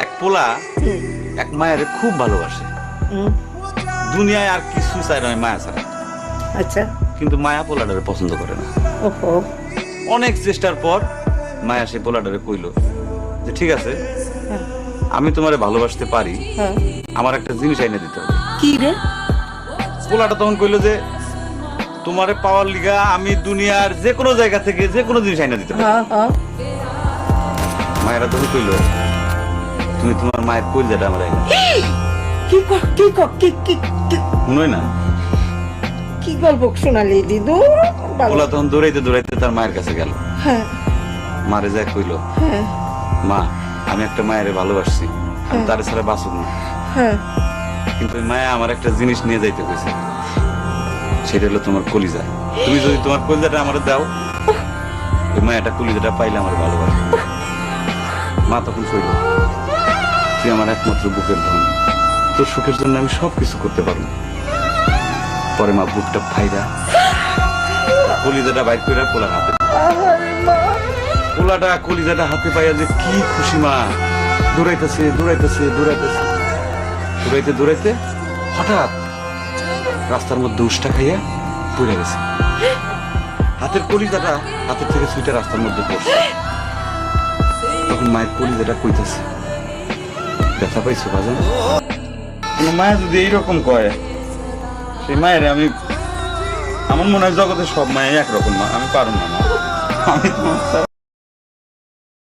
এক পোলা এক মায়ের খুব ভালোবাসে, দুনিয়ায় আর কিছু চাই নয় মায়া ছাড়া। আচ্ছা। কিন্তু মায়া পোলাটারে পছন্দ করে না। ওহো। অনেক চেষ্টার পর মায়া সে পোলাটারে কইল যে ঠিক আছে, হ্যাঁ। আমি তোমারে ভালোবাসতে পারি, হ্যাঁ। আমার একটা জিনিস আইনে দিতে হবে। কি রে? পোলাটা তখন কইল যে তোমারে পাওয়ার লিগা আমি দুনিয়ার যে কোনো জায়গা থেকে যে কোনো জিনিস আইনে দিতে পারি। হ্যাঁ হ্যাঁ। মায়েরা তখন কইল তুমি তোমার মায়ের কলিজাটা আমার আইনে শুনোই না। কি গল্প শোনালি দিদু? পোলা তখন দৌড়াইতে দৌড়াইতে তার মায়ের কাছে গেল। হ্যাঁ মারে যায় কইল হ্যাঁ মা আমি একটা মায়ের ভালোবাসছি, আমি তার ছাড়া বাঁচব না, হ্যাঁ। কিন্তু ওই মায়া আমার একটা জিনিস নিয়ে যাইতে কইছে, সেটা হলো তোমার কলিজা। তুমি যদি তোমার কলিজাটা আমার দাও, ওই মায়াটা কলিজাটা পাইলে আমার ভালোবাসে। মা তখন কইল তুই আমার একমাত্র বুকের ধন, তোর সুখের জন্য আমি সবকিছু করতে পারবো। পরে মা বুকটা ফাইরা কলিজাটা বাইর করে পোলার হাতে, পোলাটা কলিজাটা হাতে পাইয়া যে কি খুশি মা, দৌড়াইতেছে দৌড়াইতেছে দৌড়াইতেছে, দৌড়াইতে দৌড়াইতে হঠাৎ রাস্তার মধ্যে উষ্টা খাইয়া পড়ে গেছে। হাতের কলিজাটা হাতের থেকে ছুটে রাস্তার মধ্যে পড়ছে। তখন মায়ের কলিজাটা কইতেছে ব্যথা পাইছো বাজান? মায়া যদি এইরকম কয়, সেই মায়ের আমি, আমার মনে হয় জগতের সব মায়ের একরকম, মা আমি পারবো না, আমি তোমার